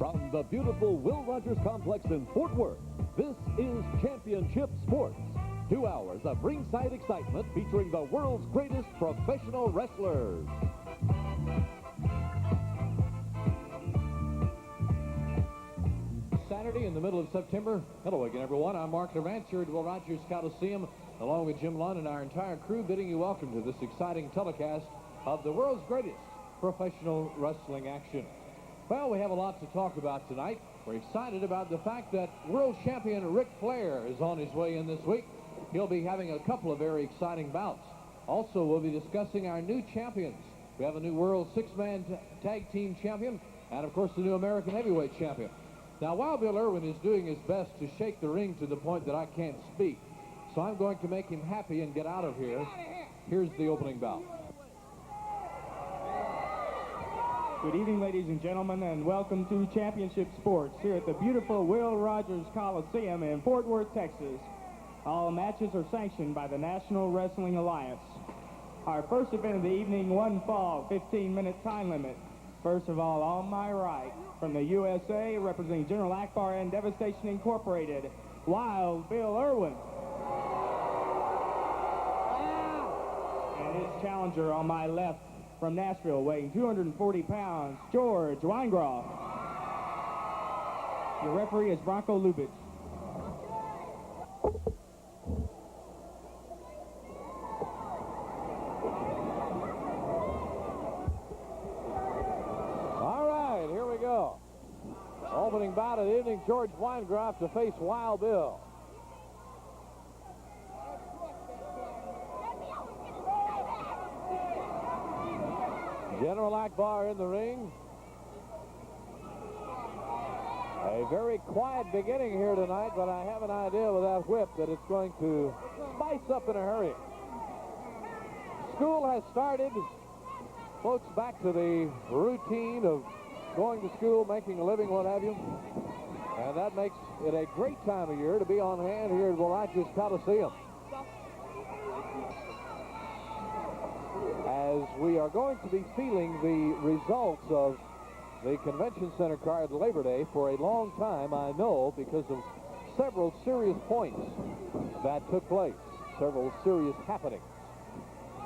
From the beautiful Will Rogers Complex in Fort Worth, this is Championship Sports. 2 hours of ringside excitement featuring the world's greatest professional wrestlers. Saturday in the middle of September. Hello again, everyone. I'm Mark Durant here at Will Rogers Coliseum, along with Jim Lund and our entire crew, bidding you welcome to this exciting telecast of the world's greatest professional wrestling action. Well, we have a lot to talk about tonight. We're excited about the fact that world champion Ric Flair is on his way in this week. He'll be having a couple of very exciting bouts. Also, we'll be discussing our new champions. We have a new world six-man tag team champion, and of course the new American heavyweight champion. Now, Wild Bill Irwin is doing his best to shake the ring to the point that I can't speak, so I'm going to make him happy and get out of here. Here's the opening bout. Good evening, ladies and gentlemen, and welcome to Championship Sports here at the beautiful Will Rogers Coliseum in Fort Worth, Texas. All matches are sanctioned by the National Wrestling Alliance. Our first event of the evening, one fall, 15-minute time limit. First of all, on my right, from the USA, representing General Akbar and Devastation Incorporated, Wild Bill Irwin. And his challenger on my left, from Nashville, weighing 240 pounds, George Weingroff. Your referee is Bronco Lubitsch. All right, here we go. Opening bout of the evening, George Weingroff to face Wild Bill. General Akbar in the ring. A very quiet beginning here tonight, but I have an idea with that whip that it's going to spice up in a hurry. School has started. Folks back to the routine of going to school, making a living, what have you. And that makes it a great time of year to be on hand here at Will Rogers Coliseum. As we are going to be feeling the results of the Convention Center card Labor Day for a long time, I know, because of several serious points that took place, several serious happenings.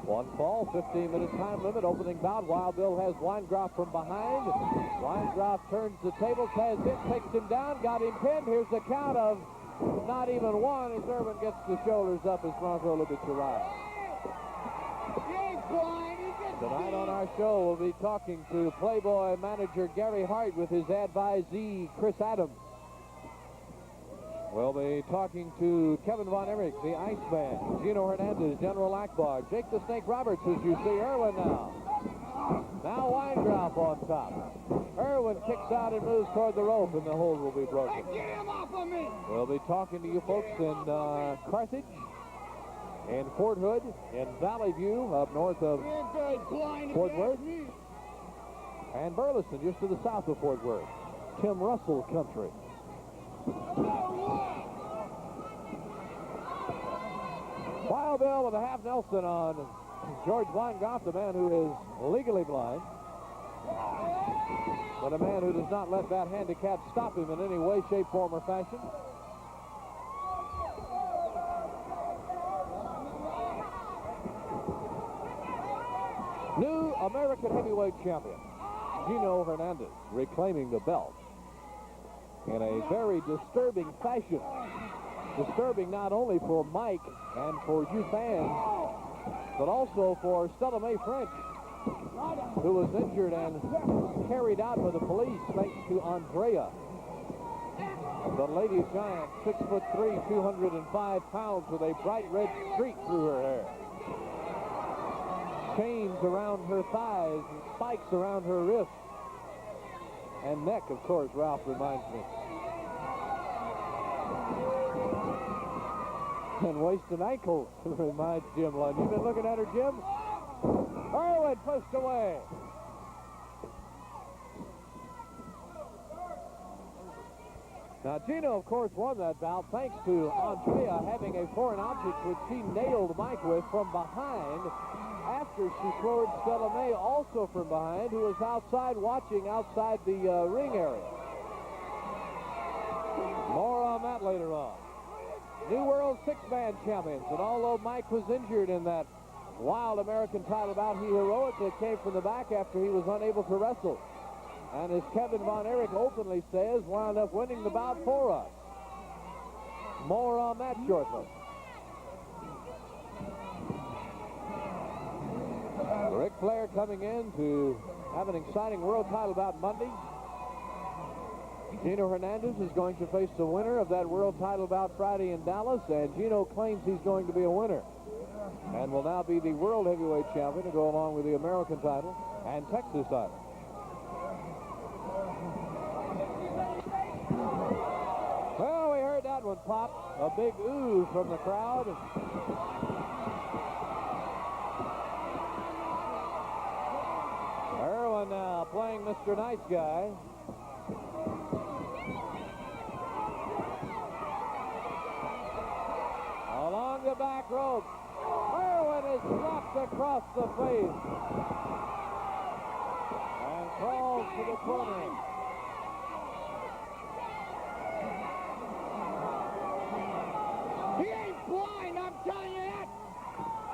One fall, 15-minute time limit, opening bout. Wild Bill has Weingroff from behind. Weingroff turns the table, has it, takes him down, got him pinned. Here's the count of not even one as Irwin gets the shoulders up as Bronco Lubitsch arrives. Tonight on our show, we'll be talking to Playboy manager Gary Hart with his advisee, Chris Adams. We'll be talking to Kevin Von Erich, the Iceman, Gino Hernandez, General Akbar, Jake the Snake Roberts, as you see Irwin now. Now Weingroff on top. Irwin kicks out and moves toward the rope, and the hold will be broken. Hey, get him off of me! We'll be talking to you folks in Carthage, in Fort Hood, in Valley View, up north of Fort Worth, and Burleson, just to the south of Fort Worth. Tim Russell country. Wild Bill with a half Nelson on George Weingroff, the man who is legally blind, but a man who does not let that handicap stop him in any way, shape, form, or fashion. New American heavyweight champion, Gino Hernandez, reclaiming the belt in a very disturbing fashion. Disturbing not only for Mike and for you fans, but also for Stella Mae French, who was injured and carried out by the police thanks to Andrea, the lady giant, 6'3", 205 pounds, with a bright red streak through her hair. Chains around her thighs and spikes around her wrists. And neck, of course, Ralph reminds me. And waist and ankles reminds Jim Lund. You've been looking at her, Jim? Irwin pushed away. Now, Gino, of course, won that bout thanks to Andrea having a foreign object which she nailed Mike with from behind after she floored Stella Mae also from behind, who was outside watching outside the ring area. More on that later on. New World Six-Man Champions. And although Mike was injured in that wild American title bout, he heroically came from the back after he was unable to wrestle. And as Kevin Von Erich openly says, wound up winning the bout for us. More on that shortly. Ric Flair coming in to have an exciting world title bout Monday. Gino Hernandez is going to face the winner of that world title bout Friday in Dallas, and Gino claims he's going to be a winner and will now be the world heavyweight champion to go along with the American title and Texas title. Well, we heard that one pop. A big ooh from the crowd. Irwin now playing Mr. Nice Guy. Along the back rope. Irwin is dropped across the face and crawls to the corner. He ain't blind, I'm telling you that.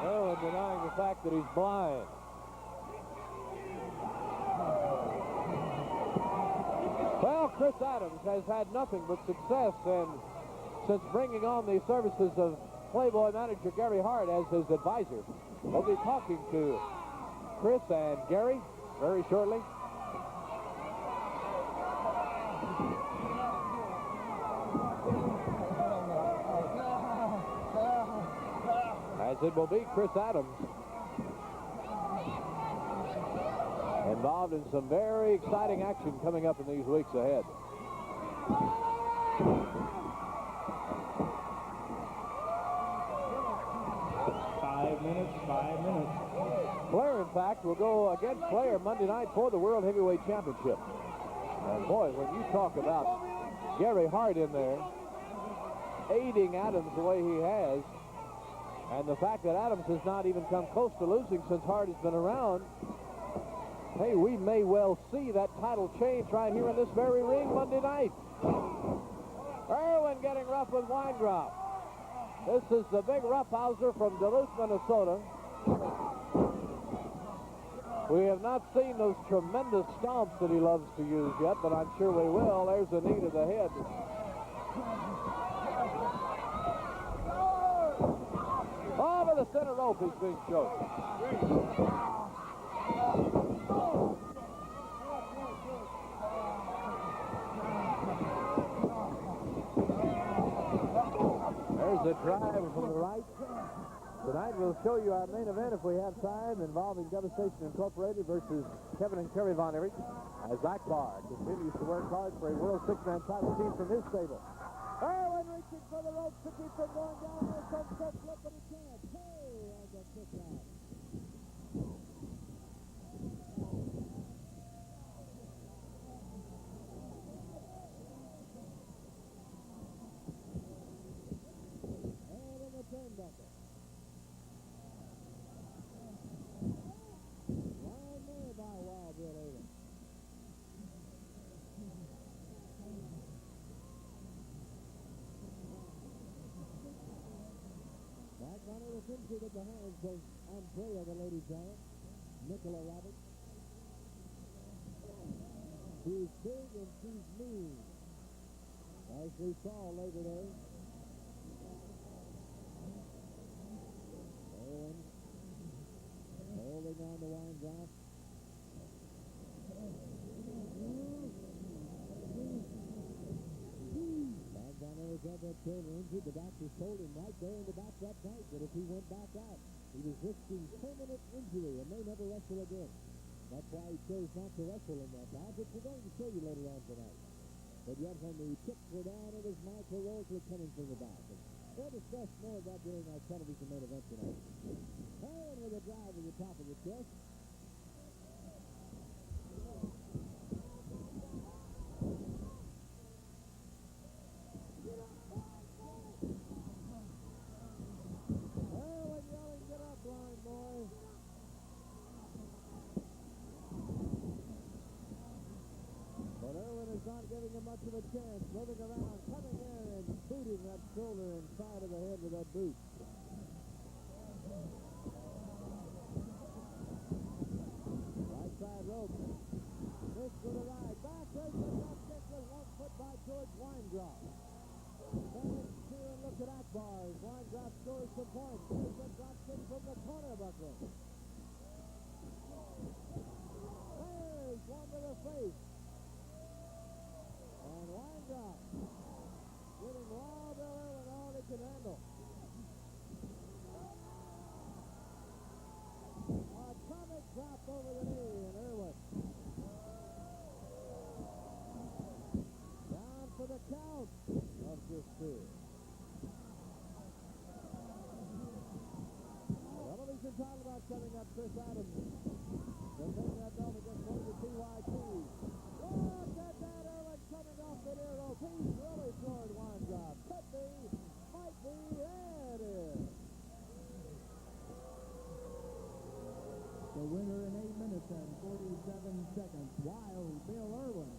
Irwin denying the fact that he's blind. Well, Chris Adams has had nothing but success since bringing on the services of Playboy manager Gary Hart as his advisor. We'll be talking to Chris and Gary very shortly. As it will be Chris Adams involved in some very exciting action coming up in these weeks ahead. 5 minutes, 5 minutes. Flair, in fact, will go against Flair Monday night for the World Heavyweight Championship. And boy, when you talk about Gary Hart in there, aiding Adams the way he has, and the fact that Adams has not even come close to losing since Hart has been around, hey, we may well see that title change right here in this very ring Monday night. Irwin getting rough with Weindrop. This is the big roughhouser from Duluth, Minnesota. We have not seen those tremendous stomps that he loves to use yet, but I'm sure we will. There's a knee to the head. Over the center rope, he's being choked. There's a drive from the right. Tonight we'll show you our main event if we have time, involving Devastation Incorporated versus Kevin and Kerry Von Erich, as Akbar continues to work hard for a World Six-Man title team from his stable. Irwin reaching for the ropes to keep them going down. There's some step flip, but he can't. Hey, and the kick out. And in the turnbuckle. Line there by Wild Bill Irwin. Back on it into the hands of Andrea, the Lady Giant, Nicola Roberts. She's big and she's mean, as we saw Labor Day. Owen holding on the wine drop. Von Erich had that shoulder injured. The doctors told him right there in the back that night that if he went back out, he was risking permanent injury and may never wrestle again. That's why he chose not to wrestle in that bout, which we're going to show you later on tonight. But yet when the chips were down, it was Mike heroically coming from the back. And we'll discuss more of that during our television main event tonight. Irwin with a drive to the top of the chest. not giving him much of a chance. Moving around, coming in and booting that shoulder inside of the head with that boot. Right side rope. This with a ride. Back there's the drop kick with 1 foot by George Weindrop. Fans cheer and look at Akbar. Weindrop scores some points. There's a drop kick from the corner, Buckland. There's one to the face. And Weindrop giving Wild Bill Irwin all he can handle. Atomic drop over the knee, and Irwin down for the count of just 2. Television title bout coming up. Chris Adams defending that belt against one of the TYT. Look at that, Irwin coming off the near rope. He's really floored Weindrop. Could be, might be, there it is. The winner in 8 minutes and 47 seconds, Wild Bill Irwin.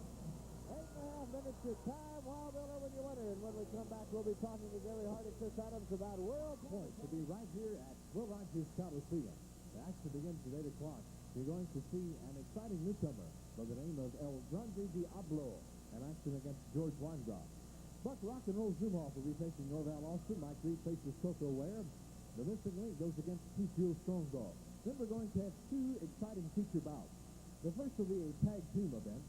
8.5 minutes to time, Wild Bill Irwin, your winner. And when we come back, we'll be talking to Gary Hart and Chris Adams about World Point to be right here at Will Rogers Coliseum. The action begins at 8 o'clock. You're going to see an exciting newcomer by the name of El Grande Diablo, an action against George Weindrop. Buck Rock and Roll Zumhoff will be facing Norval Austin. Mike Reed faces Coco Ware. The missing link goes against T-Fuel Strongdog. Then we're going to have 2 exciting feature bouts. The first will be a tag team event.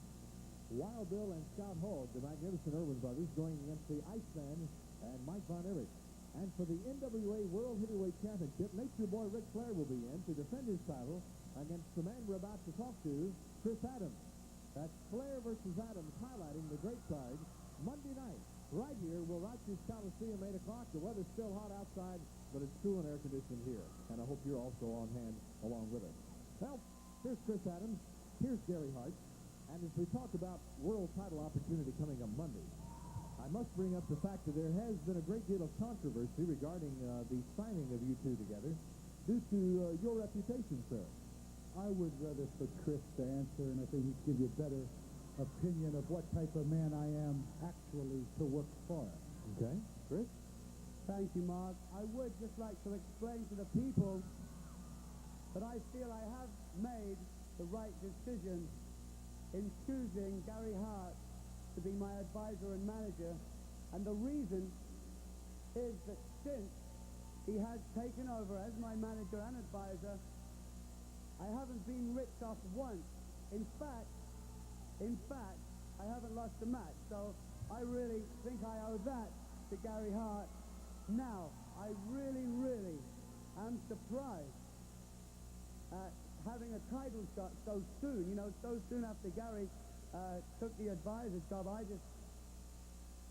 Wild Bill and Scott Hogg, the Magnificent Irwin brothers, going against the Iceman and Mike Von Erich. And for the NWA World Heavyweight Championship, Nature Boy Ric Flair will be in to defend his title against the man we're about to talk to, Chris Adams. That's Flair versus Adams, highlighting the great card Monday night, right here, Will Rogers Coliseum, 8 o'clock. The weather's still hot outside, but it's cool and air-conditioned here. And I hope you're also on hand along with us. Well, here's Chris Adams. Here's Gary Hart. And as we talk about world title opportunity coming up Monday, I must bring up the fact that there has been a great deal of controversy regarding the signing of you two together due to your reputation, sir. I would rather for Chris to answer, and I think he'd give you a better opinion of what type of man I am actually to work for. Okay. Chris? Thank you, Mark. I would just like to explain to the people that I feel I have made the right decision in choosing Gary Hart to be my advisor and manager. And the reason is that since he has taken over as my manager and advisor, I haven't been ripped off once. In fact, I haven't lost a match. So I really think I owe that to Gary Hart. Now, I really am surprised at having a title shot so soon. You know, so soon after Gary took the advisor job.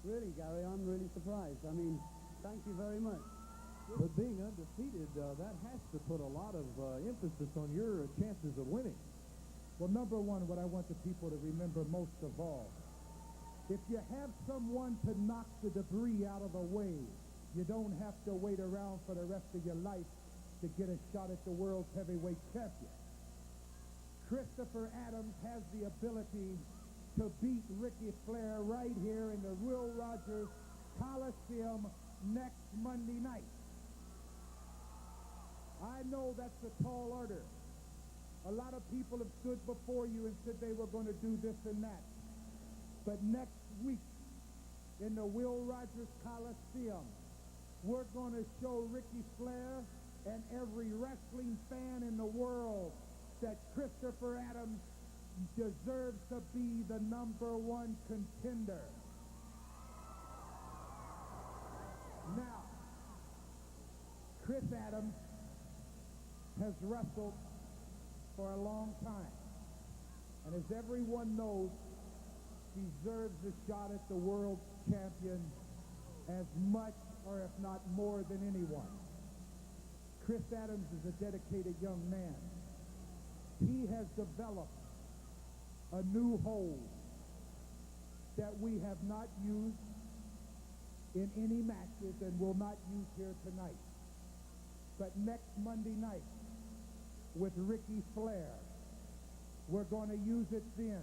Gary, I'm really surprised. I mean, thank you very much. But being undefeated, that has to put a lot of emphasis on your chances of winning. Well, number one, what I want the people to remember most of all, if you have someone to knock the debris out of the way, you don't have to wait around for the rest of your life to get a shot at the world's heavyweight champion. Christopher Adams has the ability to beat Ricky Flair right here in the Will Rogers Coliseum next Monday night. I know that's a tall order. A lot of people have stood before you and said they were going to do this and that. But next week in the Will Rogers Coliseum, we're going to show Ricky Flair and every wrestling fan in the world that Christopher Adams deserves to be the #1 contender. Now, Chris Adams has wrestled for a long time, and as everyone knows, deserves a shot at the world champion as much, or if not more, than anyone. Chris Adams is a dedicated young man. He has developed a new hold that we have not used in any matches and will not use here tonight. But next Monday night, with Ricky Flair, we're going to use it then.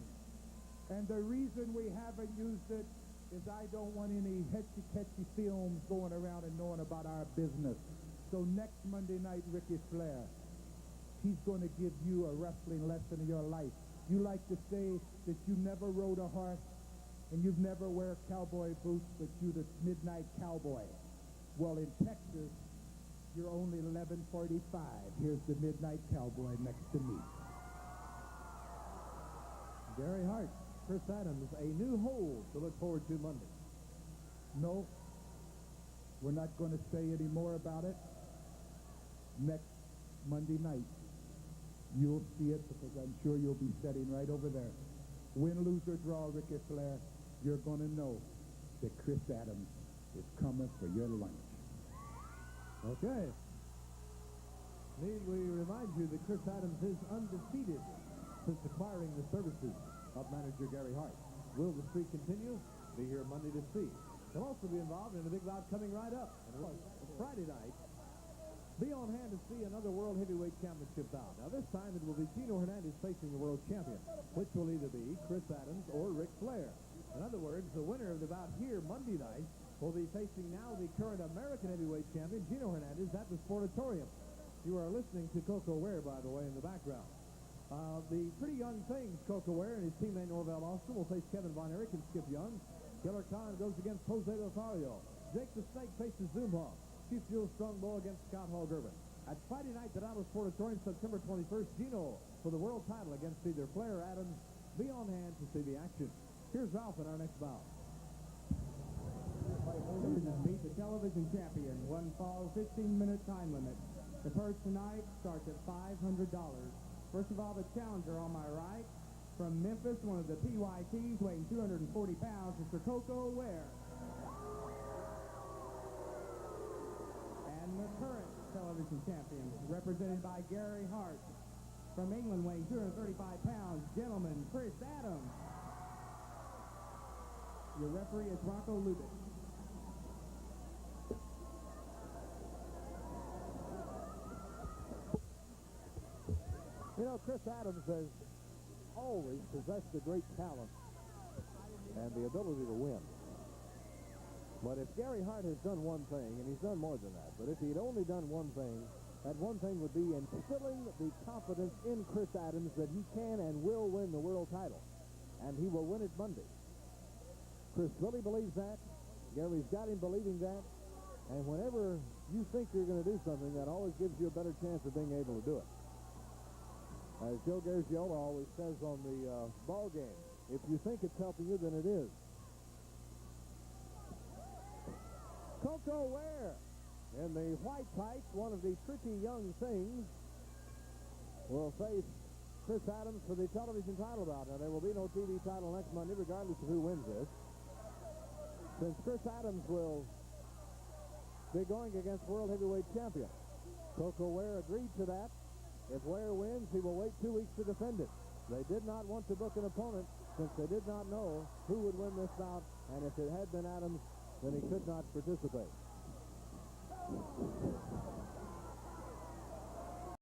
And the reason we haven't used it is I don't want any hetchy-ketchy films going around and knowing about our business. So next Monday night, Ricky Flair, he's going to give you a wrestling lesson in your life. You like to say that you never rode a horse and you've never wear cowboy boots, but you the midnight cowboy. Well, in Texas, you're only 11:45. Here's the midnight cowboy next to me. Gary Hart, Chris Adams, a new hold to look forward to Monday. No, we're not going to say any more about it. Next Monday night, you'll see it because I'm sure you'll be sitting right over there. Win, lose, or draw, Ricky Flair, you're going to know that Chris Adams is coming for your lunch. Okay. Need we remind you that Chris Adams is undefeated since acquiring the services of manager Gary Hart. Will the streak continue? Be here Monday to see. He'll also be involved in a big bout coming right up. And Friday night, be on hand to see another World Heavyweight Championship bout. Now this time it will be Gino Hernandez facing the world champion, which will either be Chris Adams or Ric Flair. In other words, the winner of the bout here Monday night will be facing now the current American Heavyweight Champion, Gino Hernandez, at the Sportatorium. You are listening to Coco Ware, by the way, in the background. The pretty young things, Coco Ware and his teammate Norvell Austin will face Kevin Von Erich and Skip Young. Killer Khan goes against Jose Lothario. Jake the Snake faces Zumhoff. Chief Jules Strongbow against Scott Hall Gervin. At Friday night, the Dallas Sportatorium, September 21st, Gino for the world title against either Flair or Adams. Be on hand to see the action. Here's Ralph in our next bout. Beat the television champion. One fall, 15-minute time limit. The purse tonight starts at $500. First of all, the challenger on my right, from Memphis, one of the PYTs, weighing 240 pounds, Mr. Coco Ware. And the current television champion, represented by Gary Hart, from England, weighing 235 pounds, gentleman, Chris Adams. Your referee is Rocco Lubitz. You know, Chris Adams has always possessed a great talent and the ability to win. But if Gary Hart has done one thing, and he's done more than that, but if he'd only done one thing, that one thing would be instilling the confidence in Chris Adams that he can and will win the world title. And he will win it Monday. Chris really believes that. Gary's got him believing that. And whenever you think you're going to do something, that always gives you a better chance of being able to do it. As Joe Garagiola always says on the ball game, if you think it's helping you, then it is. Coco Ware in the white tights, one of the tricky young things, will face Chris Adams for the television title bout. Now, there will be no TV title next Monday, regardless of who wins this. Since Chris Adams will be going against World Heavyweight Champion. Coco Ware agreed to that. If Ware wins, he will wait 2 weeks to defend it. They did not want to book an opponent since they did not know who would win this bout, and if it had been Adams, then he could not participate.